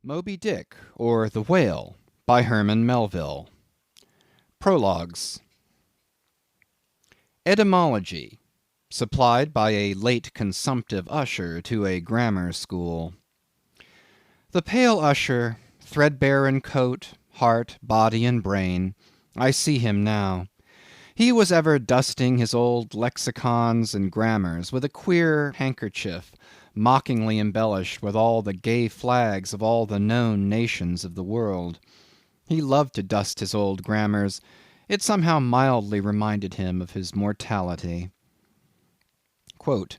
Moby-dick, or the Whale, by Herman Melville. Prologues. Etymology, supplied by a late consumptive usher to a grammar school. The pale usher, threadbare in coat, heart, body, and brain, I see him now. He was ever dusting his old lexicons and grammars with a queer handkerchief, mockingly embellished with all the gay flags of all the known nations of the world. He loved to dust his old grammars. It somehow mildly reminded him of his mortality. Quote,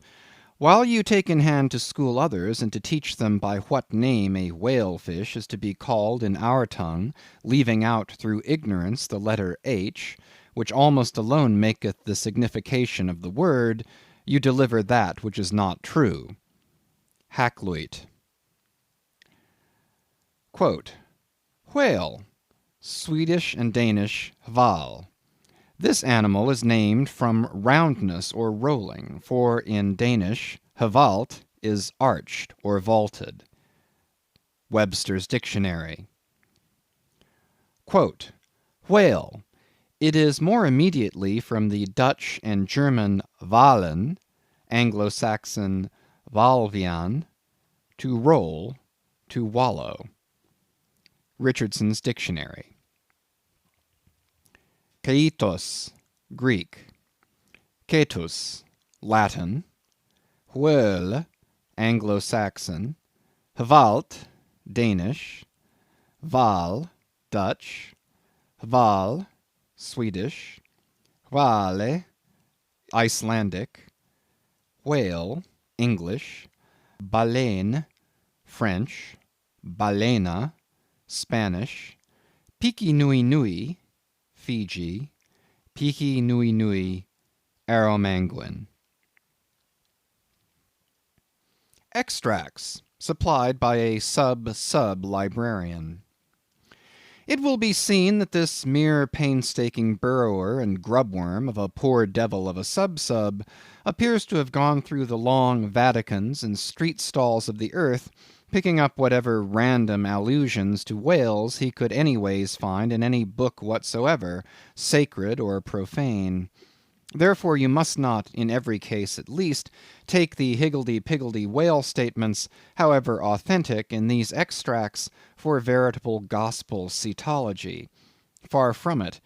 "While you take in hand to school others, and to teach them by what name a whale-fish is to be called in our tongue, leaving out through ignorance the letter H, which almost alone maketh the signification of the word, you deliver that which is not true." Hakluyt. Quote, "Whale, Swedish and Danish hval. This animal is named from roundness or rolling, for in Danish hvalt is arched or vaulted." Webster's Dictionary. Quote, "Whale, it is more immediately from the Dutch and German valen, Anglo-Saxon valvian, to roll, to wallow." Richardson's Dictionary. Keitos, Greek. Ketus, Latin. Whale, Anglo-Saxon. Hvalt, Danish. Val, Dutch. Hval, Swedish. Hvale, Icelandic. Whale, English. Baleine, French. Balena, Spanish. Piki Nui Nui, Fiji. Piki Nui Nui, Arrow-Manguin. Extracts supplied by a sub-librarian. It will be seen that this mere painstaking burrower and grubworm of a poor devil of a sub-sub appears to have gone through the long Vaticans and street stalls of the earth, picking up whatever random allusions to whales he could anyways find in any book whatsoever, sacred or profane. Therefore you must not, in every case at least, take the higgledy-piggledy whale statements, however authentic, in these extracts, for veritable gospel cetology. Far from it.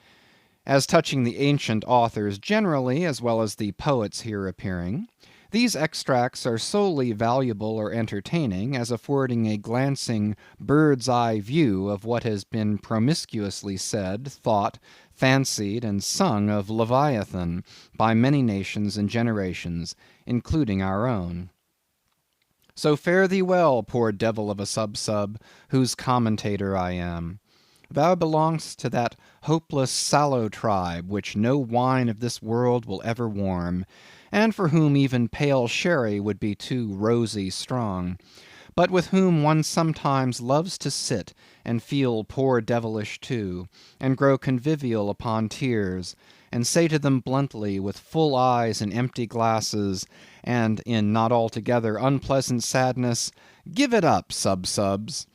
As touching the ancient authors generally, as well as the poets here appearing, these extracts are solely valuable or entertaining, as affording a glancing bird's-eye view of what has been promiscuously said, thought, fancied, and sung of Leviathan by many nations and generations, including our own. So fare thee well, poor devil of a sub-sub, whose commentator I am. Thou belongest to that hopeless sallow tribe which no wine of this world will ever warm, and for whom even pale sherry would be too rosy strong, but with whom one sometimes loves to sit and feel poor devilish too, and grow convivial upon tears, and say to them bluntly, with full eyes and empty glasses, and in not altogether unpleasant sadness, give it up, sub-subs.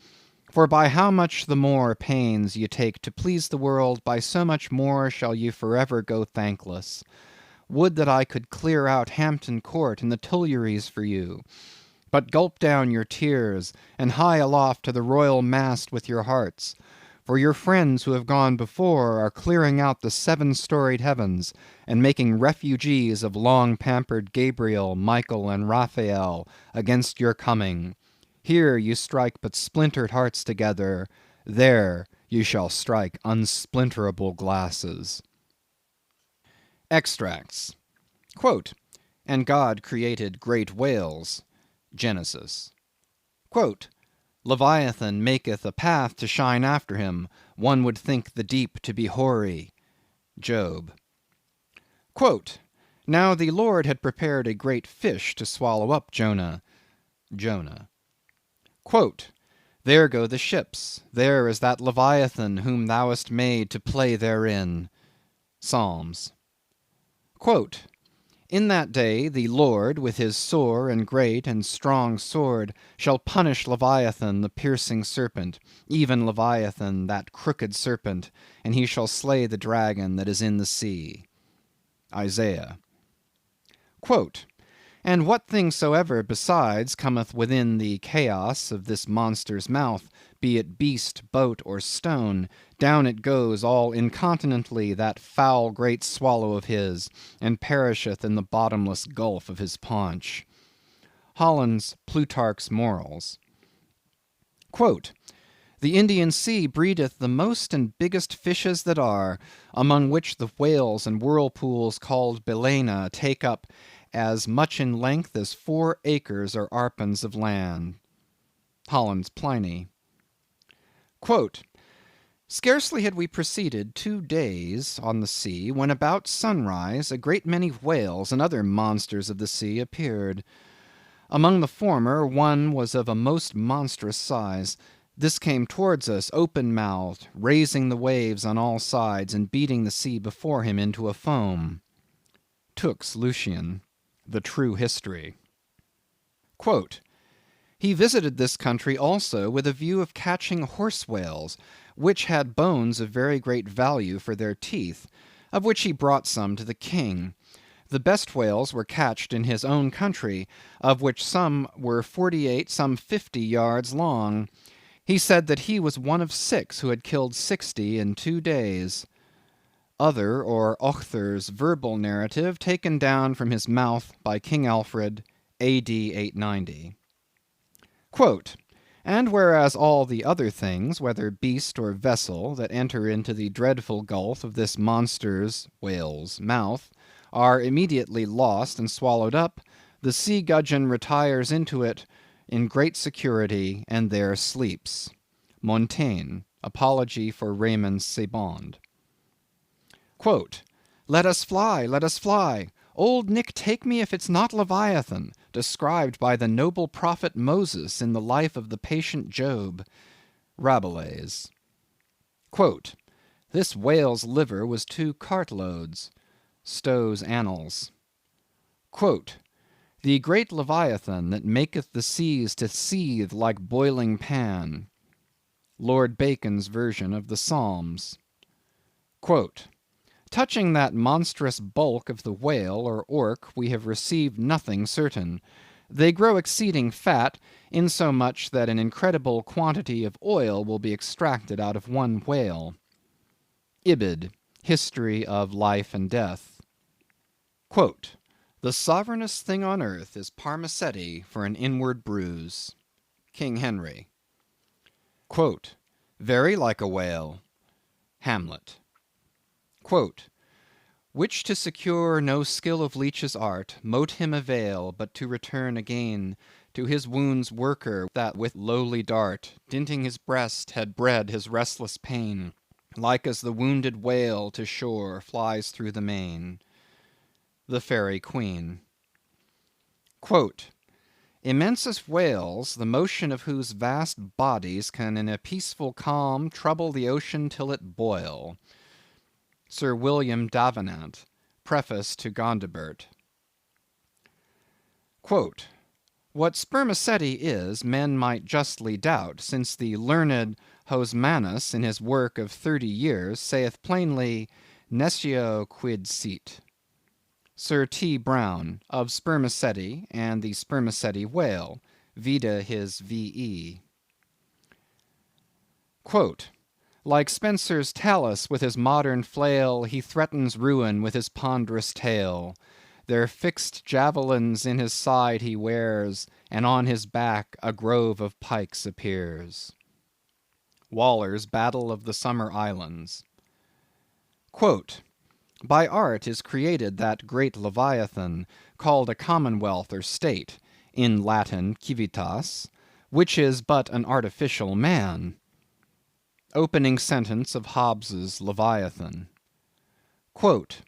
For by how much the more pains ye take to please the world, by so much more shall ye forever go thankless. Would that I could clear out Hampton Court and the Tuileries for you. But gulp down your tears, and hie aloft to the royal mast with your hearts. For your friends who have gone before are clearing out the 7-storied heavens, and making refugees of long-pampered Gabriel, Michael, and Raphael against your coming. Here you strike but splintered hearts together, there you shall strike unsplinterable glasses." Extracts. Quote, "And God created great whales." Genesis. Quote, "Leviathan maketh a path to shine after him, one would think the deep to be hoary." Job. Quote, "Now the Lord had prepared a great fish to swallow up Jonah." Jonah. Quote, "There go the ships, there is that Leviathan whom thou hast made to play therein." Psalms. Quote, In that day the Lord, with his sore and great and strong sword, shall punish Leviathan the piercing serpent, even Leviathan that crooked serpent, and he shall slay the dragon that is in the sea. Isaiah. Quote, and what thing soever besides cometh within the chaos of this monster's mouth, be it beast, boat, or stone, down it goes all incontinently that foul great swallow of his, and perisheth in the bottomless gulf of his paunch. Holland's Plutarch's Morals. Quote, the Indian Sea breedeth the most and biggest fishes that are, among which the whales and whirlpools called Balena take up as much in length as 4 acres or arpens of land. Holland's Pliny. Quote, scarcely had we proceeded 2 days on the sea, when about sunrise a great many whales and other monsters of the sea appeared. Among the former one was of a most monstrous size. This came towards us open-mouthed, raising the waves on all sides, and beating the sea before him into a foam. Tooke's Lucian. The True History. Quote, he visited this country also with a view of catching horse whales, which had bones of very great value for their teeth, of which he brought some to the king. The best whales were catched in his own country, of which some were 48, some 50 yards long. He said that he was one of 6 who had killed 60 in 2 days. Other or Ochther's verbal narrative taken down from his mouth by King Alfred, A.D. 890. Quote, and whereas all the other things, whether beast or vessel, that enter into the dreadful gulf of this monster's (whale's) mouth, are immediately lost and swallowed up, the sea gudgeon retires into it in great security, and there sleeps. Montaigne, Apology for Raymond Sebond. Quote, let us fly, let us fly. Old Nick take me if it's not Leviathan, described by the noble prophet Moses in the life of the patient Job. Rabelais. Quote, this whale's liver was 2 cartloads. Stow's Annals. Quote, the great Leviathan that maketh the seas to seethe like boiling pan. Lord Bacon's version of the Psalms. Quote, touching that monstrous bulk of the whale or orc we have received nothing certain. They grow exceeding fat, insomuch that an incredible quantity of oil will be extracted out of one whale. Ibid, History of Life and Death. Quote, the sovereignest thing on earth is Parmacetti for an inward bruise. King Henry. Quote, very like a whale. Hamlet. Quote, which to secure no skill of leech's art, mote him avail but to return again to his wound's worker, that with lowly dart, dinting his breast, had bred his restless pain, like as the wounded whale to shore flies through the main. The Fairy Queen. Quote, immense as whales, the motion of whose vast bodies can in a peaceful calm trouble the ocean till it boil. Sir William Davenant, Preface to Gondibert. Quote, what spermaceti is, men might justly doubt, since the learned Hosmanus, in his work of 30 years, saith plainly, nescio quid sit. Sir T. Brown, of Spermaceti and the Spermaceti whale, vide his V.E. Quote, like Spencer's Talus with his modern flail, he threatens ruin with his ponderous tail. Their fixed javelins in his side he wears, and on his back a grove of pikes appears. Waller's Battle of the Summer Islands. Quote, by art is created that great Leviathan, called a commonwealth or state, in Latin civitas, which is but an artificial man. Opening sentence of Hobbes's Leviathan. Quote,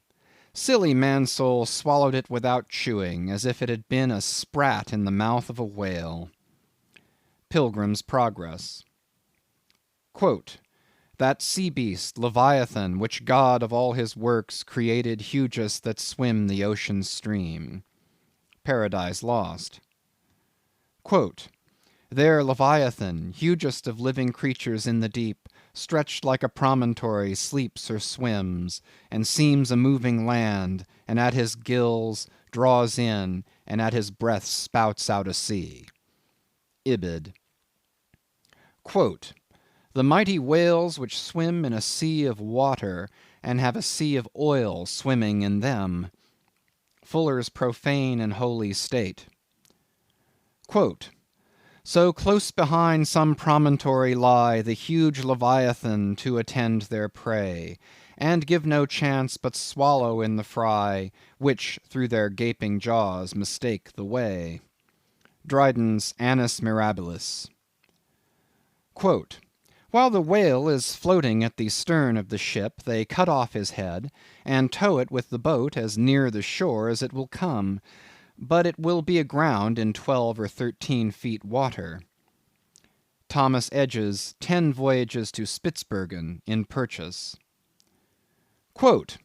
silly man-soul swallowed it without chewing, as if it had been a sprat in the mouth of a whale. Pilgrim's Progress. Quote, that sea beast, Leviathan, which God of all his works created hugest that swim the ocean stream. Paradise Lost. Quote, there Leviathan, hugest of living creatures in the deep, stretched like a promontory, sleeps or swims, and seems a moving land, and at his gills draws in, and at his breath spouts out a sea. Ibid. Quote, the mighty whales which swim in a sea of water, and have a sea of oil swimming in them. Fuller's Profane and Holy State. Quote, so close behind some promontory lie the huge Leviathan to attend their prey, and give no chance but swallow in the fry, which through their gaping jaws mistake the way. Dryden's Annus Mirabilis. Quote, while the whale is floating at the stern of the ship, they cut off his head, and tow it with the boat as near the shore as it will come, but it will be aground in 12 or 13 feet water. Thomas Edge's 10 Voyages to Spitzbergen, in Purchas. Quote,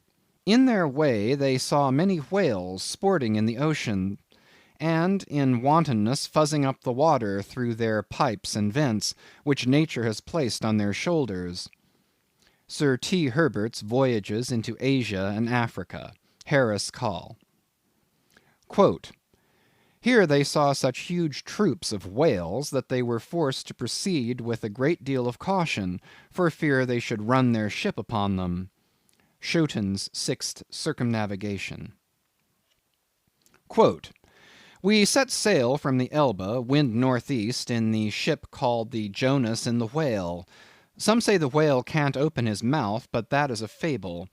in their way they saw many whales sporting in the ocean, and in wantonness fuzzing up the water through their pipes and vents, which nature has placed on their shoulders. Sir T. Herbert's Voyages into Asia and Africa, Harris Coll. Quote, here they saw such huge troops of whales that they were forced to proceed with a great deal of caution, for fear they should run their ship upon them. Schouten's Sixth Circumnavigation. Quote, we set sail from the Elbe, wind northeast, in the ship called the Jonas and the Whale. Some say the whale can't open his mouth, but that is a fable.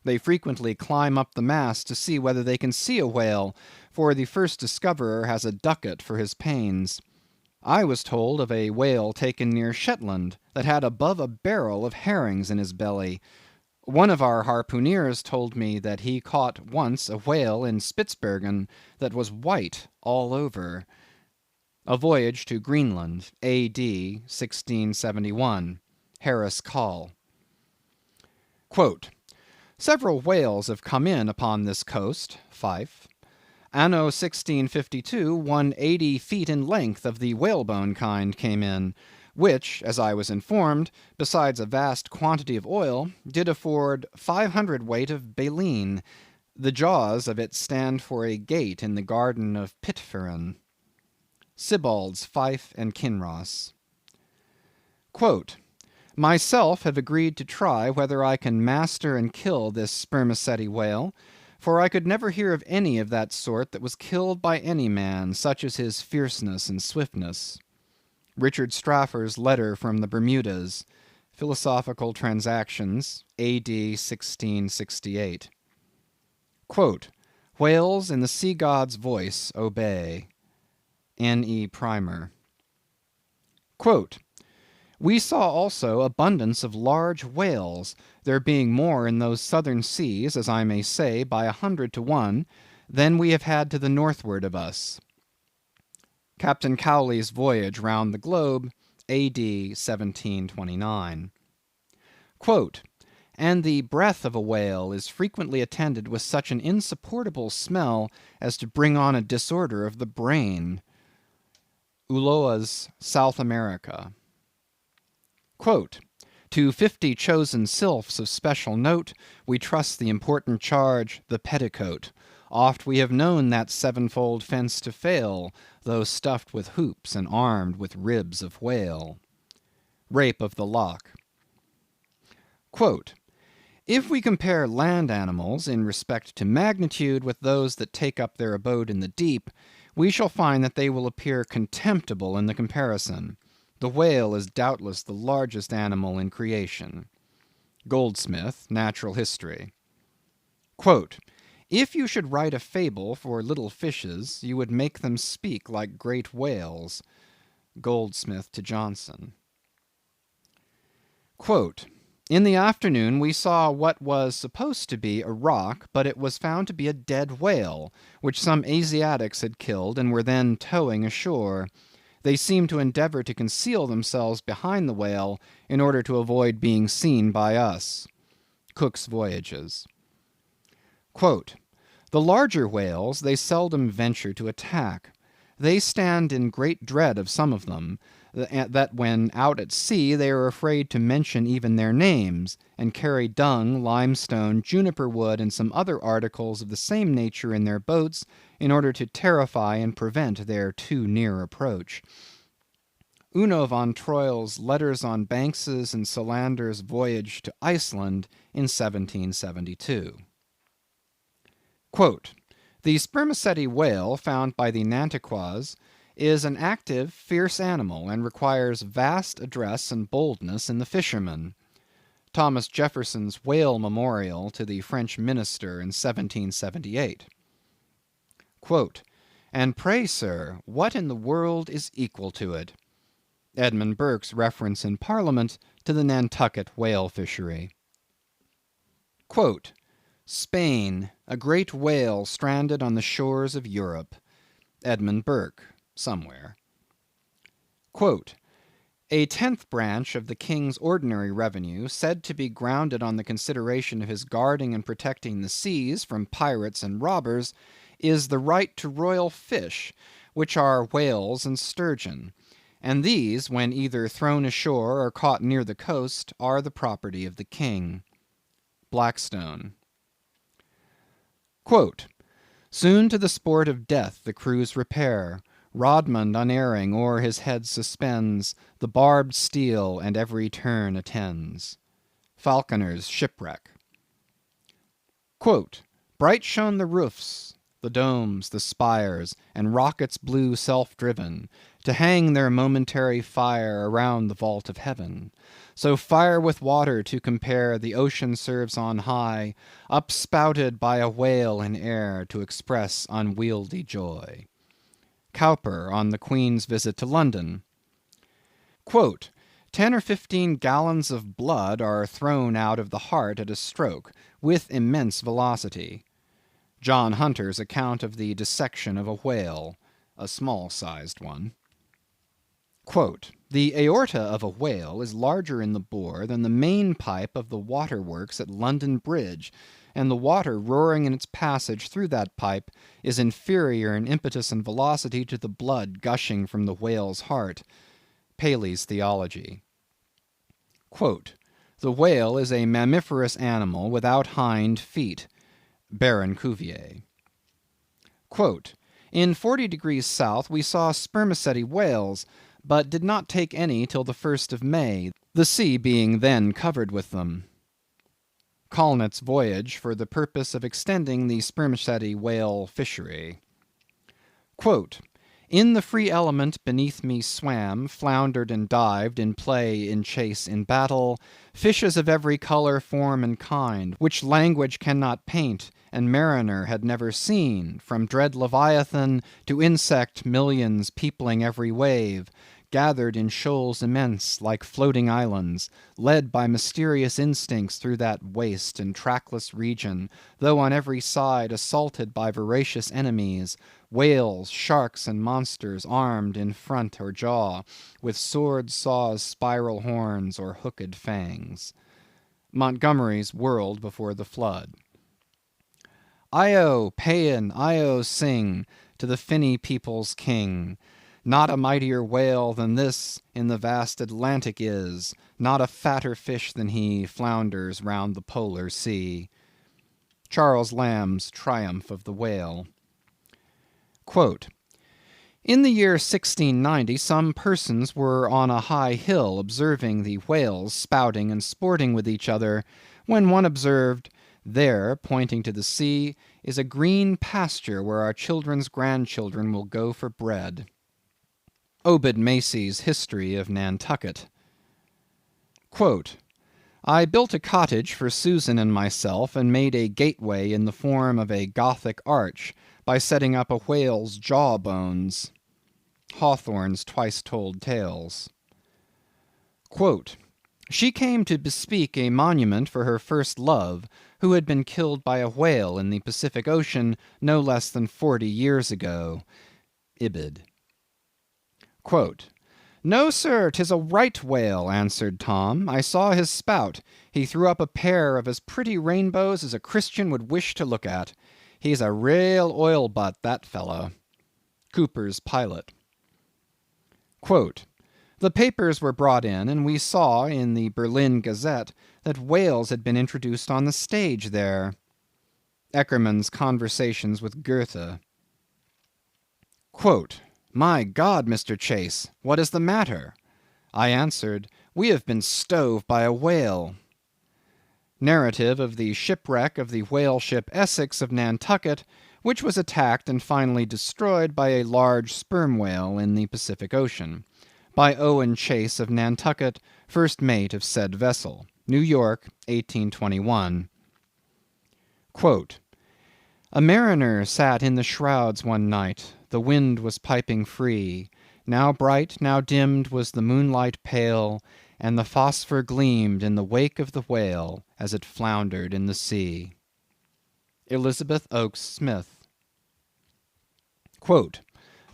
They frequently climb up the mast to see whether they can see a whale, for the first discoverer has a ducat for his pains. I was told of a whale taken near Shetland that had above a barrel of herrings in his belly. One of our harpooneers told me that he caught once a whale in Spitzbergen that was white all over. A Voyage to Greenland, A.D. 1671. Harris Coll. Quote, several whales have come in upon this coast, Fife. Anno 1652, 180 feet in length of the whalebone kind came in, which, as I was informed, besides a vast quantity of oil, did afford 500 weight of baleen. The jaws of it stand for a gate in the garden of Pitferren. Sibbald's Fife and Kinross. Quote, myself have agreed to try whether I can master and kill this spermaceti whale, for I could never hear of any of that sort that was killed by any man, such as his fierceness and swiftness. Richard Straffer's Letter from the Bermudas, Philosophical Transactions, A.D. 1668. Quote, whales in the sea god's voice obey. N.E. Primer. Quote, we saw also abundance of large whales, there being more in those southern seas, as I may say, by 100 to 1, than we have had to the northward of us. Captain Cowley's Voyage round the Globe, A.D. 1729. Quote, and the breath of a whale is frequently attended with such an insupportable smell as to bring on a disorder of the brain. Ulloa's South America. Quote, to 50 chosen sylphs of special note, we trust the important charge, the petticoat. Oft we have known that sevenfold fence to fail, though stuffed with hoops and armed with ribs of whale. Rape of the Loch. Quote, if we compare land animals in respect to magnitude with those that take up their abode in the deep, we shall find that they will appear contemptible in the comparison. The whale is doubtless the largest animal in creation. Goldsmith, Natural History. Quote, if you should write a fable for little fishes, you would make them speak like great whales. Goldsmith to Johnson. Quote, in the afternoon we saw what was supposed to be a rock, but it was found to be a dead whale, which some Asiatics had killed and were then towing ashore. They seem to endeavor to conceal themselves behind the whale in order to avoid being seen by us. Cook's Voyages. Quote, the larger whales they seldom venture to attack. They stand in great dread of some of them, that when out at sea they are afraid to mention even their names, and carry dung, limestone, juniper wood, and some other articles of the same nature in their boats, in order to terrify and prevent their too near approach. Uno von Troil's Letters on Banks's and Solander's Voyage to Iceland in 1772. Quote, the spermaceti whale found by the Nantuckois is an active, fierce animal, and requires vast address and boldness in the fisherman. Thomas Jefferson's Whale Memorial to the French Minister in 1778. Quote, and pray, sir, what in the world is equal to it? Edmund Burke's reference in Parliament to the Nantucket whale fishery. Quote, Spain, a great whale stranded on the shores of Europe. Edmund Burke, somewhere. Quote, a 10th branch of the king's ordinary revenue, said to be grounded on the consideration of his guarding and protecting the seas from pirates and robbers, is the right to royal fish, which are whales and sturgeon, and these, when either thrown ashore or caught near the coast, are the property of the king. Blackstone. Quote, soon to the sport of death the crews repair, Rodmond unerring o'er his head suspends the barbed steel, and every turn attends. Falconer's Shipwreck. Quote, bright shone the roofs, the domes, the spires, and rockets blue self-driven, to hang their momentary fire around the vault of heaven. So fire with water to compare the ocean serves on high, upspouted by a whale in air to express unwieldy joy. Cowper on the Queen's visit to London. Quote, 10 or 15 gallons of blood are thrown out of the heart at a stroke, with immense velocity. John Hunter's account of the dissection of a whale, a small-sized one. Quote, the aorta of a whale is larger in the bore than the main pipe of the waterworks at London Bridge, and the water roaring in its passage through that pipe is inferior in impetus and velocity to the blood gushing from the whale's heart. Paley's Theology. Quote, the whale is a mammiferous animal without hind feet. Baron Cuvier. Quote, in 40 degrees south we saw spermaceti whales, but did not take any till the 1st of May, the sea being then covered with them. Colnett's Voyage for the purpose of extending the spermaceti whale fishery. Quote, in the free element beneath me swam, floundered and dived, in play, in chase, in battle, fishes of every color, form, and kind, which language cannot paint, and mariner had never seen, from dread Leviathan to insect millions peopling every wave, gathered in shoals immense, like floating islands, led by mysterious instincts through that waste and trackless region, though on every side assaulted by voracious enemies, whales, sharks, and monsters armed in front or jaw, with swords, saws, spiral horns, or hooked fangs. Montgomery's World Before the Flood. Io, Paean, Io, sing to the finny people's king. Not a mightier whale than this in the vast Atlantic is, not a fatter fish than he flounders round the polar sea. Charles Lamb's Triumph of the Whale. Quote, in the year 1690 some persons were on a high hill observing the whales spouting and sporting with each other, when one observed, there, pointing to the sea, is a green pasture where our children's grandchildren will go for bread. Obed Macy's History of Nantucket. Quote, I built a cottage for Susan and myself, and made a gateway in the form of a Gothic arch, by setting up a whale's jaw bones. Hawthorne's Twice Told Tales. Quote, she came to bespeak a monument for her first love, who had been killed by a whale in the Pacific Ocean no less than 40 years ago. Ibid. Quote, "No, sir, 'tis a right whale," answered Tom. "I saw his spout. He threw up a pair of as pretty rainbows as a Christian would wish to look at. He's a raal oil butt, that fellow." Cooper's Pilot. Quote, "The papers were brought in, and we saw in the Berlin Gazette that whales had been introduced on the stage there." Eckermann's Conversations with Goethe. Quote, "My God, Mr. Chase, what is the matter?" I answered, "We have been stove by a whale." Narrative of the shipwreck of the whale ship Essex of Nantucket, which was attacked and finally destroyed by a large sperm whale in the Pacific Ocean. By Owen Chase of Nantucket, first mate of said vessel. New York, 1821. Quote, "A mariner sat in the shrouds one night. The wind was piping free. Now bright, now dimmed was the moonlight pale, and the phosphor gleamed in the wake of the whale as it floundered in the sea." Elizabeth Oakes Smith. Quote,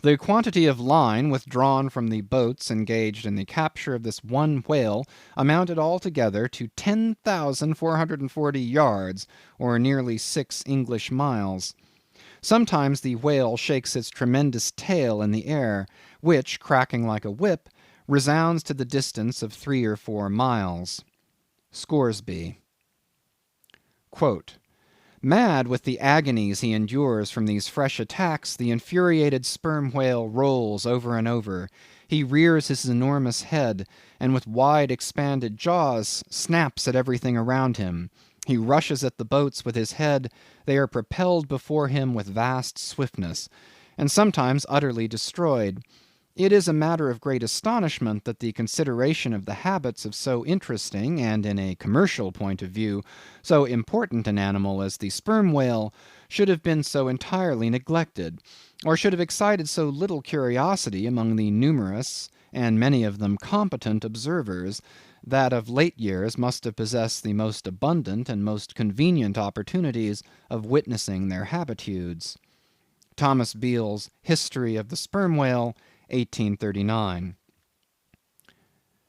"The quantity of line withdrawn from the boats engaged in the capture of this one whale amounted altogether to 10,440 yards, or nearly 6 English miles. Sometimes the whale shakes its tremendous tail in the air, which, cracking like a whip, resounds to the distance of 3 or 4 miles." Scoresby. Quote, "Mad with the agonies he endures from these fresh attacks, the infuriated sperm whale rolls over and over. He rears his enormous head, and with wide expanded jaws snaps at everything around him. He rushes at the boats with his head, they are propelled before him with vast swiftness, and sometimes utterly destroyed. It is a matter of great astonishment that the consideration of the habits of so interesting, and in a commercial point of view, so important an animal as the sperm whale, should have been so entirely neglected, or should have excited so little curiosity among the numerous, and many of them competent observers, that of late years must have possessed the most abundant and most convenient opportunities of witnessing their habitudes." Thomas Beale's History of the Sperm Whale, 1839.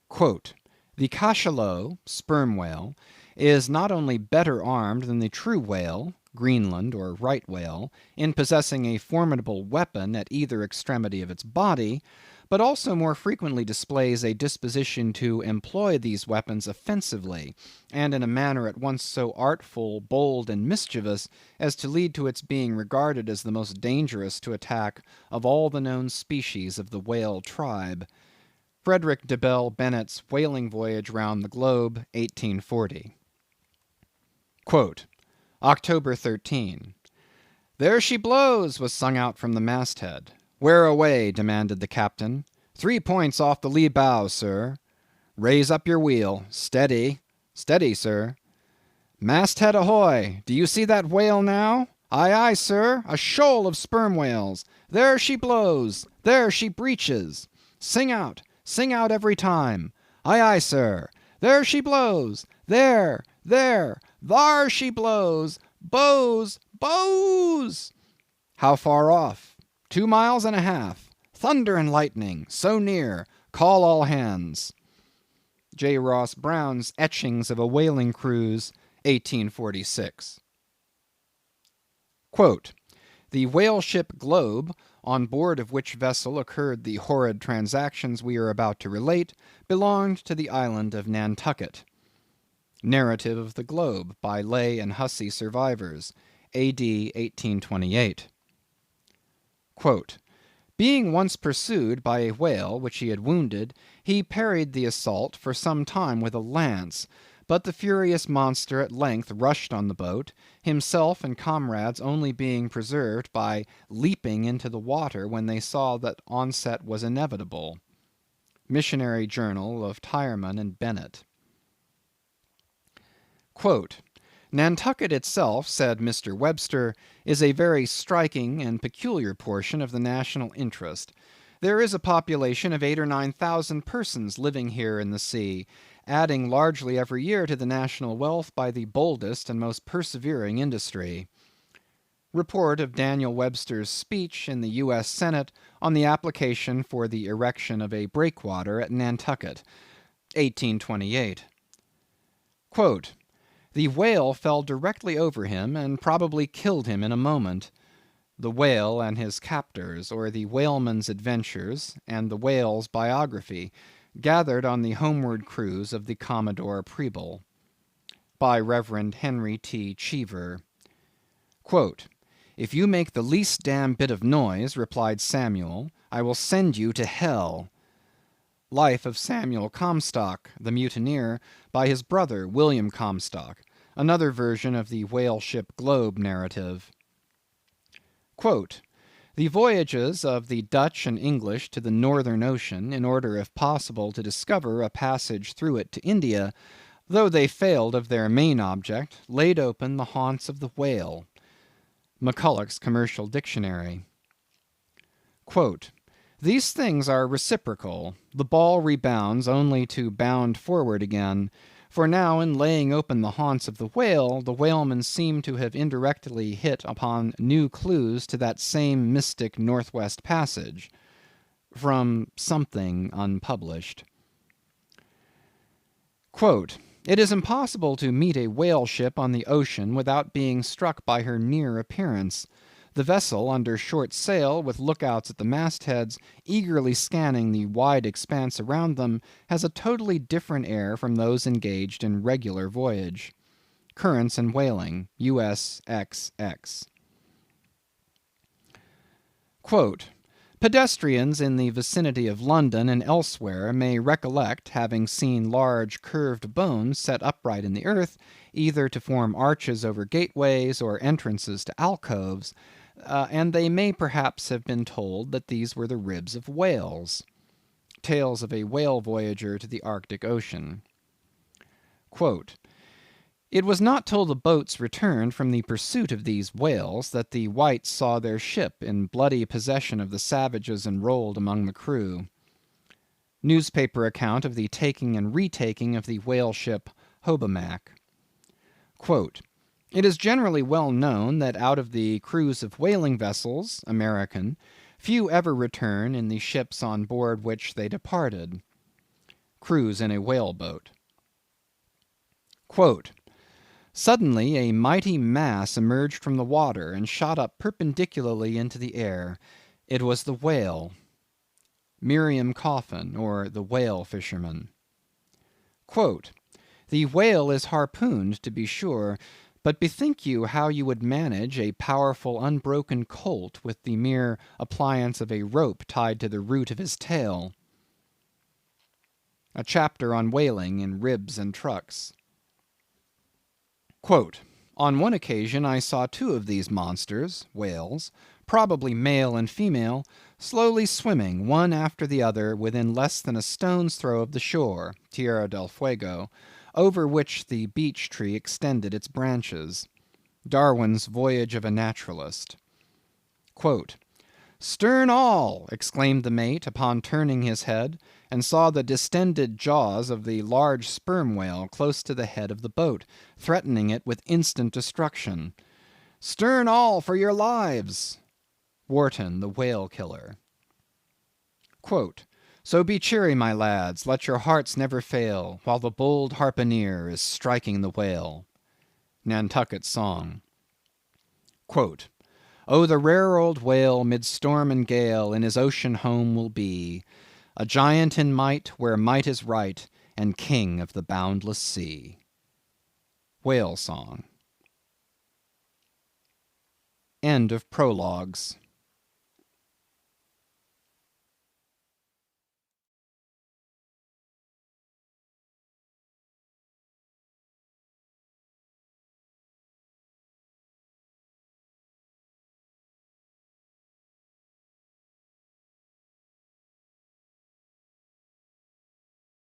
Quote, "The cachalot (sperm whale) is not only better armed than the true whale (Greenland or right whale) in possessing a formidable weapon at either extremity of its body, but also more frequently displays a disposition to employ these weapons offensively, and in a manner at once so artful, bold, and mischievous, as to lead to its being regarded as the most dangerous to attack of all the known species of the whale tribe." Frederick de Bell Bennett's Whaling Voyage round the Globe, 1840. Quote, October 13. "There she blows," was sung out from the masthead. "Where away?" demanded the captain. "3 points off the lee bow, sir." "Raise up your wheel. Steady." "Steady, sir." "Masthead ahoy! Do you see that whale now?" "Aye, aye, sir. A shoal of sperm whales. There she blows. There she breaches." Sing out every time." "Aye, aye, sir." "There she blows. There, thar she blows. Bows, bows." "How far off?" 2 miles and a half. Thunder and lightning, so near. Call all hands. J. Ross Brown's Etchings of a Whaling Cruise, 1846. Quote, "The whale ship Globe, on board of which vessel occurred the horrid transactions we are about to relate, belonged to the island of Nantucket." Narrative of the Globe, by Lay and Hussey survivors, A.D. 1828. Quote, "Being once pursued by a whale which he had wounded, he parried the assault for some time with a lance, but the furious monster at length rushed on the boat, himself and comrades only being preserved by leaping into the water when they saw that onset was inevitable." Missionary Journal of Tyerman and Bennett. Quote, "Nantucket itself," said Mr. Webster, "is a very striking and peculiar portion of the national interest. There is a population of 8,000 or 9,000 persons living here in the sea, adding largely every year to the national wealth by the boldest and most persevering industry." Report of Daniel Webster's speech in the U.S. Senate on the application for the erection of a breakwater at Nantucket, 1828. Quote, "The whale fell directly over him and probably killed him in a moment. The Whale and His Captors, or the Whaleman's Adventures, and the Whale's Biography, gathered on the homeward cruise of the Commodore Preble." By Rev. Henry T. Cheever. Quote, "If you make the least damn bit of noise," replied Samuel, "I will send you to hell." Life of Samuel Comstock, the mutineer, by his brother William Comstock, another version of the whale ship Globe narrative. Quote, "The voyages of the Dutch and English to the Northern Ocean, in order if possible to discover a passage through it to India, though they failed of their main object, laid open the haunts of the whale." McCulloch's Commercial Dictionary. Quote, "These things are reciprocal. The ball rebounds only to bound forward again. For now in laying open the haunts of the whale, the whalemen seem to have indirectly hit upon new clues to that same mystic Northwest Passage." From something unpublished. Quote, "It is impossible to meet a whale ship on the ocean without being struck by her near appearance. The vessel under short sail, with lookouts at the mastheads, eagerly scanning the wide expanse around them, has a totally different air from those engaged in regular voyage." Currents and Whaling, U.S. XX. Quote, "Pedestrians in the vicinity of London and elsewhere may recollect having seen large curved bones set upright in the earth, either to form arches over gateways or entrances to alcoves, and they may perhaps have been told that these were the ribs of whales." Tales of a Whale Voyager to the Arctic Ocean. Quote, "It was not till the boats returned from the pursuit of these whales that the whites saw their ship in bloody possession of the savages enrolled among the crew." Newspaper account of the taking and retaking of the whale ship Hobomack. Quote, "It is generally well known that out of the crews of whaling vessels, American, few ever return in the ships on board which they departed." Cruise in a whale boat. Quote, "Suddenly a mighty mass emerged from the water and shot up perpendicularly into the air. It was the whale." Miriam Coffin, or the Whale Fisherman. Quote, "The whale is harpooned, to be sure, but bethink you how you would manage a powerful unbroken colt with the mere appliance of a rope tied to the root of his tail." A chapter on whaling in Ribs and Trucks. Quote, "On one occasion I saw two of these monsters (whales), probably male and female, slowly swimming, one after the other, within less than a stone's throw of the shore (Tierra del Fuego), over which the beech tree extended its branches." Darwin's Voyage of a Naturalist. Quote, "Stern all!" exclaimed the mate, upon turning his head, and saw the distended jaws of the large sperm whale close to the head of the boat, threatening it with instant destruction. "Stern all for your lives!" Wharton, the Whale Killer. Quote, "So be cheery, my lads, let your hearts never fail, while the bold harpooner is striking the whale." Nantucket Song. Quote, "Oh, the rare old whale, mid storm and gale, in his ocean home will be, a giant in might, where might is right, and king of the boundless sea." Whale Song. End of Prologues.